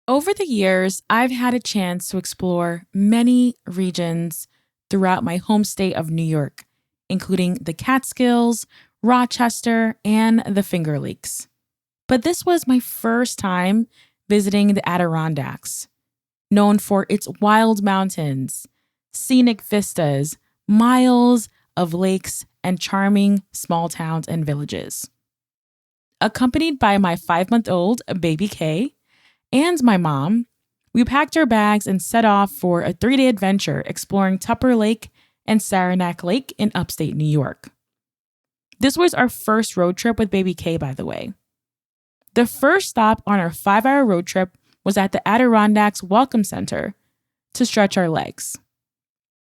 Over the years, I've had a chance to explore many regions throughout my home state of New York, including the Catskills, Rochester, and the Finger Lakes. But this was my first time visiting the Adirondacks, known for its wild mountains, scenic vistas, miles of lakes, and charming small towns and villages. Accompanied by my 5-month-old baby Kay and my mom, we packed our bags and set off for a 3-day adventure exploring Tupper Lake and Saranac Lake in upstate New York. This was our first road trip with baby Kay, by the way. The first stop on our 5-hour road trip was at the Adirondacks Welcome Center to stretch our legs.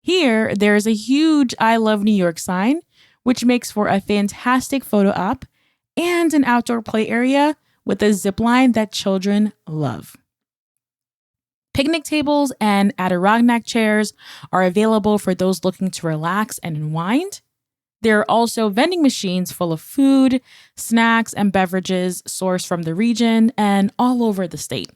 Here, there is a huge I Love New York sign, which makes for a fantastic photo op and an outdoor play area with a zip line that children love. Picnic tables and Adirondack chairs are available for those looking to relax and unwind. There are also vending machines full of food, snacks, and beverages sourced from the region and all over the state.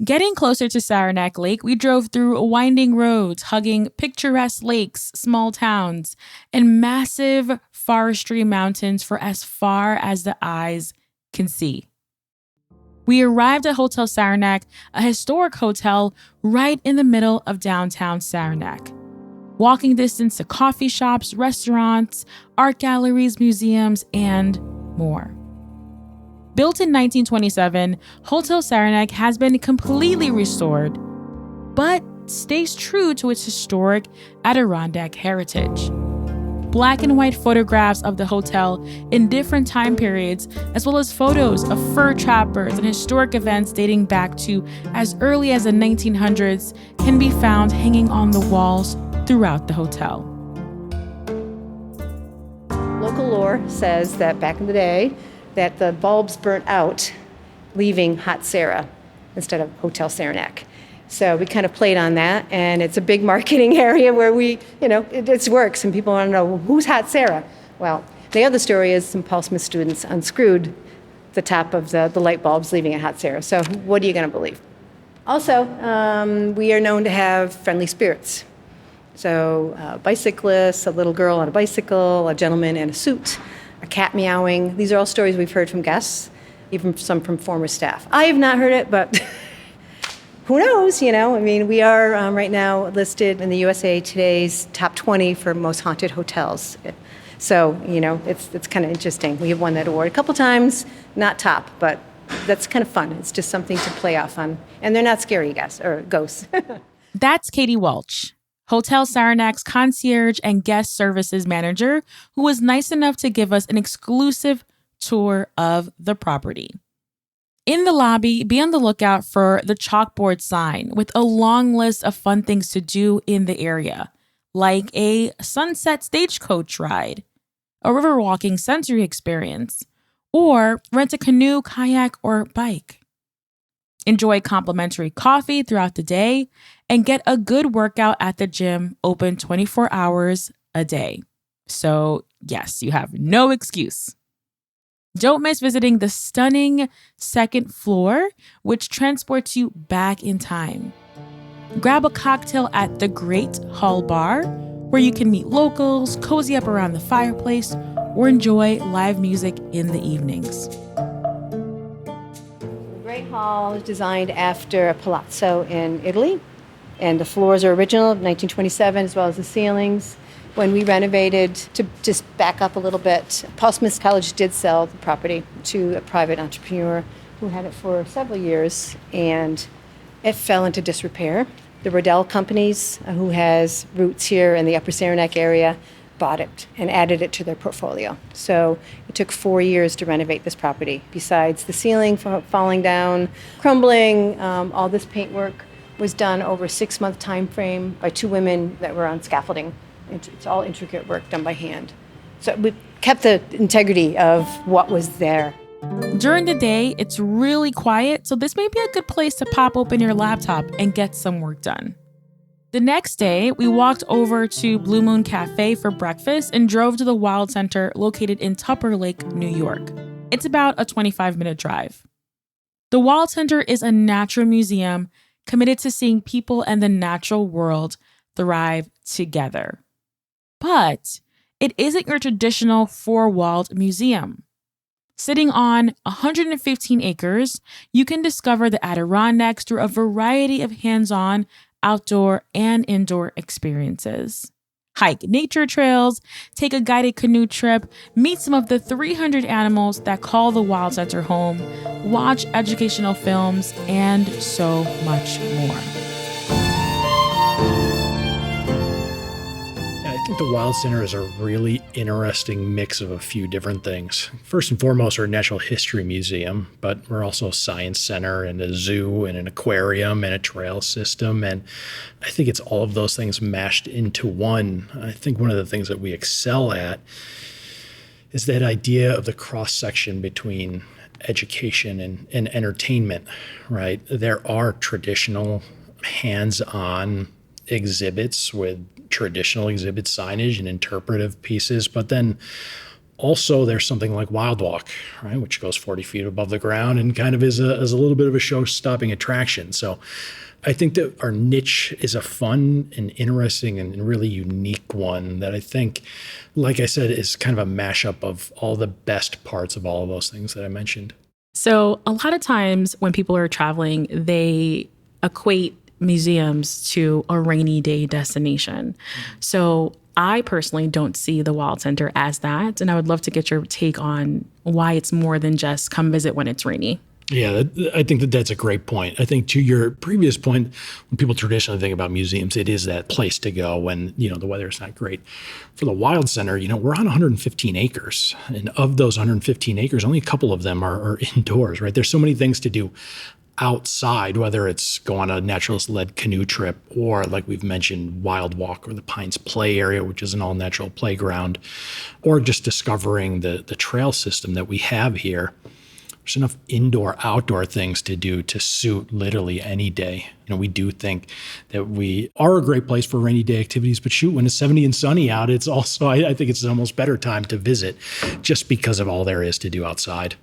Getting closer to Saranac Lake, we drove through winding roads, hugging picturesque lakes, small towns, and massive forestry mountains for as far as the eyes can see. We arrived at Hotel Saranac, a historic hotel right in the middle of downtown Saranac. Walking distance to coffee shops, restaurants, art galleries, museums, and more. Built in 1927, Hotel Saranac has been completely restored, but stays true to its historic Adirondack heritage. Black and white photographs of the hotel in different time periods, as well as photos of fur trappers and historic events dating back to as early as the 1900s, can be found hanging on the walls throughout the hotel. Local lore says that back in the day, that the bulbs burnt out, leaving Hot Sarah instead of Hotel Saranac. So we kind of played on that, and it's a big marketing area where it works, and people want to know, who's Hot Sarah? Well, the other story is some Paul Smith students unscrewed the top of the light bulbs, leaving a Hot Sarah. So what are you going to believe? Also, we are known to have friendly spirits. So bicyclists, a little girl on a bicycle, a gentleman in a suit, a cat meowing. These are all stories we've heard from guests, even some from former staff. I have not heard it, but who knows, we are right now listed in the USA Today's top 20 for most haunted hotels. So, it's kind of interesting. We have won that award a couple times, not top, but that's kind of fun. It's just something to play off on. And they're not scary guests or ghosts. That's Katie Welch, Hotel Saranac's concierge and guest services manager, who was nice enough to give us an exclusive tour of the property. In the lobby, be on the lookout for the chalkboard sign with a long list of fun things to do in the area, like a sunset stagecoach ride, a river walking sensory experience, or rent a canoe, kayak, or bike. Enjoy complimentary coffee throughout the day and get a good workout at the gym, open 24 hours a day. So, yes, you have no excuse. Don't miss visiting the stunning second floor, which transports you back in time. Grab a cocktail at the Great Hall Bar, where you can meet locals, cozy up around the fireplace, or enjoy live music in the evenings. The Great Hall is designed after a palazzo in Italy, and the floors are original, 1927, as well as the ceilings. When we renovated, to just back up a little bit, Paul Smith College did sell the property to a private entrepreneur who had it for several years, and it fell into disrepair. The Riddell Companies, who has roots here in the Upper Saranac area, bought it and added it to their portfolio. So it took 4 years to renovate this property. Besides the ceiling falling down, crumbling, all this paintwork was done over a 6-month time frame by 2 women that were on scaffolding. It's all intricate work done by hand. So we kept the integrity of what was there. During the day, it's really quiet, so this may be a good place to pop open your laptop and get some work done. The next day, we walked over to Blue Moon Cafe for breakfast and drove to the Wild Center located in Tupper Lake, New York. It's about a 25-minute drive. The Wild Center is a natural museum committed to seeing people and the natural world thrive together. But it isn't your traditional four-walled museum. Sitting on 115 acres, you can discover the Adirondacks through a variety of hands-on, outdoor, and indoor experiences. Hike nature trails, take a guided canoe trip, meet some of the 300 animals that call the Wild Center home, watch educational films, and so much more. I think the Wild Center is a really interesting mix of a few different things. First and foremost, we're a natural history museum, but we're also a science center and a zoo and an aquarium and a trail system. And I think it's all of those things mashed into one. I think one of the things that we excel at is that idea of the cross section between education and entertainment, right? There are traditional hands-on exhibits with traditional exhibit signage and interpretive pieces, but then also there's something like Wild Walk, right, which goes 40 feet above the ground and kind of is a little bit of a show-stopping attraction. So I think that our niche is a fun and interesting and really unique one that I think, like I said, is kind of a mashup of all the best parts of all of those things that I mentioned. So a lot of times when people are traveling, they equate museums to a rainy day destination. So I personally don't see the Wild Center as that. And I would love to get your take on why it's more than just come visit when it's rainy. Yeah, I think that that's a great point. I think to your previous point, when people traditionally think about museums, it is that place to go when, the weather is not great. For the Wild Center, we're on 115 acres. And of those 115 acres, only a couple of them are indoors, right? There's so many things to do outside, whether it's go on a naturalist-led canoe trip or, like we've mentioned, Wild Walk or the Pines Play Area, which is an all-natural playground, or just discovering the trail system that we have here. There's enough indoor, outdoor things to do to suit literally any day. We do think that we are a great place for rainy day activities, but shoot, when it's 70 and sunny out, it's also, I think it's an almost better time to visit just because of all there is to do outside.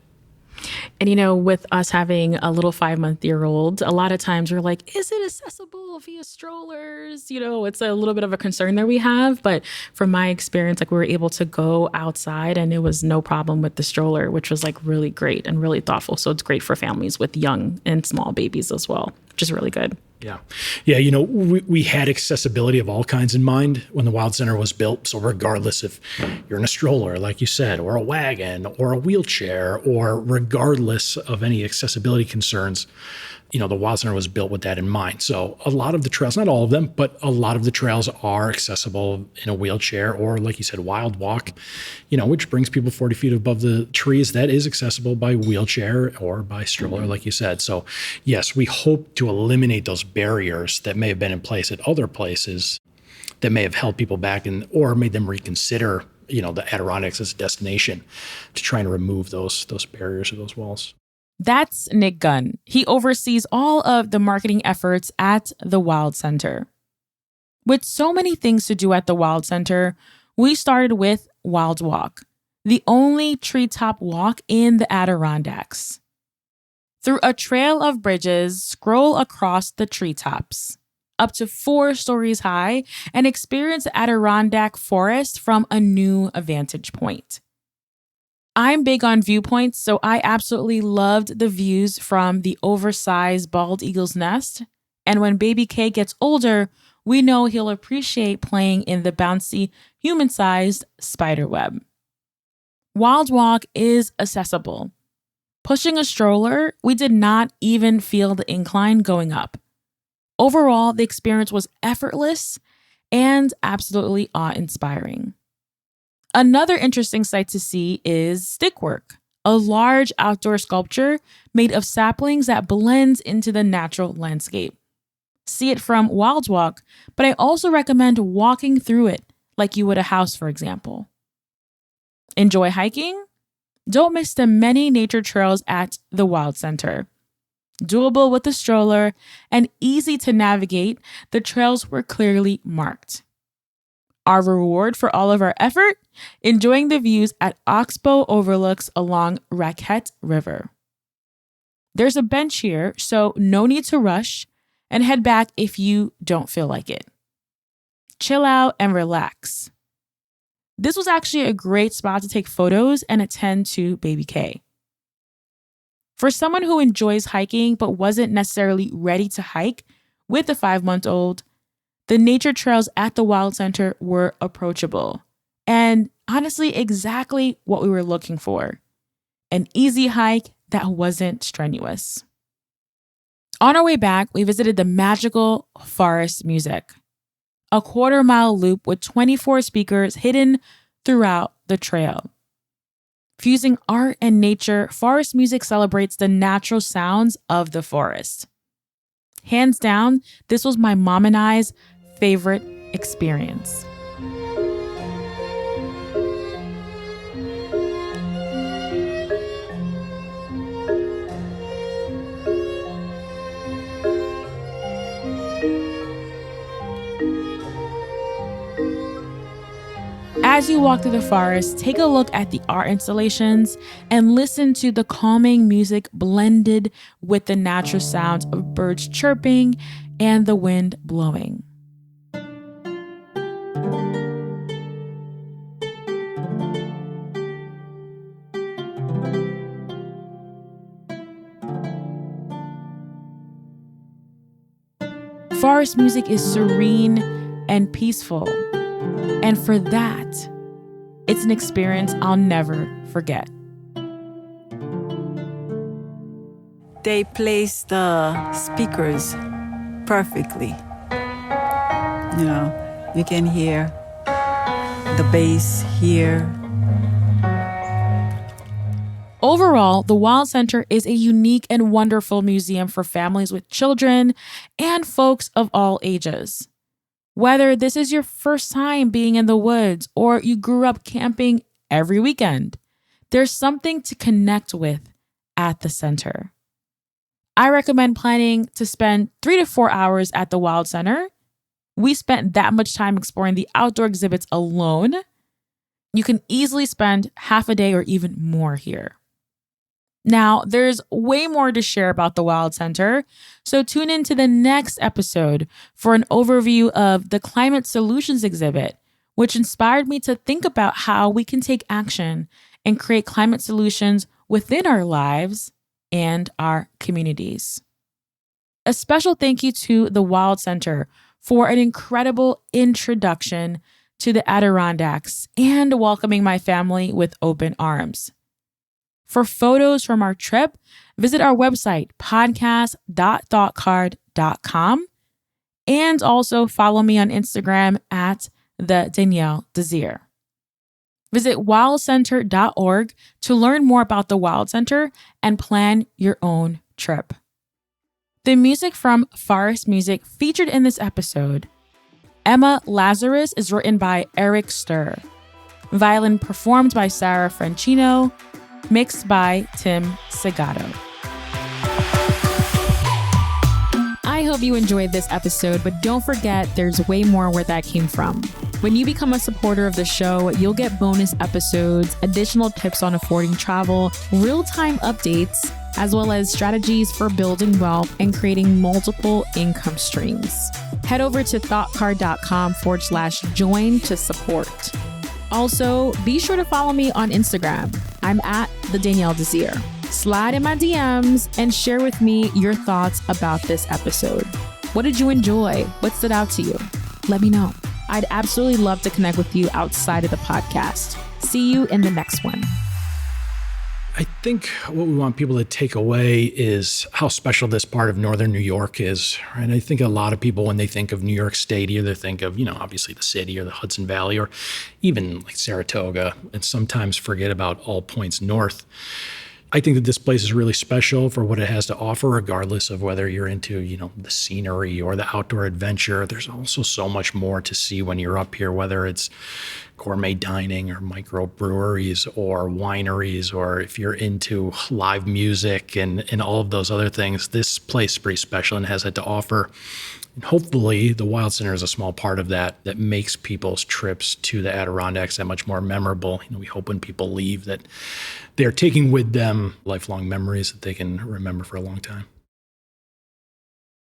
And, with us having a little 5-month-old, a lot of times we're like, is it accessible via strollers? It's a little bit of a concern that we have. But from my experience, we were able to go outside and it was no problem with the stroller, which was really great and really thoughtful. So it's great for families with young and small babies as well, which is really good. Yeah. We had accessibility of all kinds in mind when the Wild Center was built. So regardless if you're in a stroller, like you said, or a wagon or a wheelchair, or regardless of any accessibility concerns, the Wild Center was built with that in mind. So a lot of the trails, not all of them, but a lot of the trails are accessible in a wheelchair or, like you said, Wild Walk, which brings people 40 feet above the trees. That is accessible by wheelchair or by stroller, like you said. So yes, we hope to eliminate those barriers that may have been in place at other places that may have held people back or made them reconsider, the Adirondacks as a destination, to try and remove those barriers or those walls. That's Nick Gunn. He oversees all of the marketing efforts at the Wild Center. With so many things to do at the Wild Center, we started with Wild Walk, the only treetop walk in the Adirondacks. Through a trail of bridges, scroll across the treetops, up to 4 stories high, and experience the Adirondack forest from a new vantage point. I'm big on viewpoints, so I absolutely loved the views from the oversized bald eagle's nest. And when baby K gets older, we know he'll appreciate playing in the bouncy, human-sized spider web. Wild Walk is accessible. Pushing a stroller, we did not even feel the incline going up. Overall, the experience was effortless and absolutely awe-inspiring. Another interesting sight to see is stickwork, a large outdoor sculpture made of saplings that blends into the natural landscape. See it from Wild Walk, but I also recommend walking through it like you would a house, for example. Enjoy hiking? Don't miss the many nature trails at the Wild Center. Doable with a stroller and easy to navigate, the trails were clearly marked. Our reward for all of our effort? Enjoying the views at Oxbow overlooks along Raquette River. There's a bench here, so no need to rush, and head back if you don't feel like it. Chill out and relax. This was actually a great spot to take photos and attend to baby K. For someone who enjoys hiking but wasn't necessarily ready to hike with a 5-month-old, the nature trails at the Wild Center were approachable and honestly exactly what we were looking for. An easy hike that wasn't strenuous. On our way back, we visited the magical Forest Music, a 1/4-mile loop with 24 speakers hidden throughout the trail. Fusing art and nature, Forest Music celebrates the natural sounds of the forest. Hands down, this was my mom and I's favorite experience. As you walk through the forest, take a look at the art installations and listen to the calming music blended with the natural sounds of birds chirping and the wind blowing. Forest music is serene and peaceful. And for that, it's an experience I'll never forget. They place the speakers perfectly. You know, you can hear the bass here. Overall, the Wild Center is a unique and wonderful museum for families with children and folks of all ages. Whether this is your first time being in the woods or you grew up camping every weekend, there's something to connect with at the center. I recommend planning to spend 3 to 4 hours at the Wild Center. We spent that much time exploring the outdoor exhibits alone. You can easily spend half a day or even more here. Now, there's way more to share about the Wild Center, so tune in to the next episode for an overview of the Climate Solutions exhibit, which inspired me to think about how we can take action and create climate solutions within our lives and our communities. A special thank you to the Wild Center for an incredible introduction to the Adirondacks and welcoming my family with open arms. For photos from our trip, visit our website, podcast.thoughtcard.com, and also follow me on Instagram at the Danielle Desir. Visit wildcenter.org to learn more about the Wild Center and plan your own trip. The music from Forest Music featured in this episode. Emma Lazarus is written by Eric Sturr. Violin performed by Sarah Franchino. Mixed by Tim Segato. I hope you enjoyed this episode, but don't forget there's way more where that came from. When you become a supporter of the show, you'll get bonus episodes, additional tips on affording travel, real-time updates, as well as strategies for building wealth and creating multiple income streams. Head over to thoughtcard.com/join to support. Also, be sure to follow me on Instagram. I'm at the Danielle Desir. Slide in my DMs and share with me your thoughts about this episode. What did you enjoy? What stood out to you? Let me know. I'd absolutely love to connect with you outside of the podcast. See you in the next one. I think what we want people to take away is how special this part of northern New York is. And I think a lot of people, when they think of New York State, either think of, obviously the city or the Hudson Valley or even like Saratoga, and sometimes forget about all points north. I think that this place is really special for what it has to offer, regardless of whether you're into, the scenery or the outdoor adventure. There's also so much more to see when you're up here, whether it's gourmet dining or microbreweries or wineries, or if you're into live music and all of those other things. This place is pretty special and has it to offer. And hopefully the Wild Center is a small part of that makes people's trips to the Adirondacks that much more memorable. We hope when people leave that they're taking with them lifelong memories that they can remember for a long time.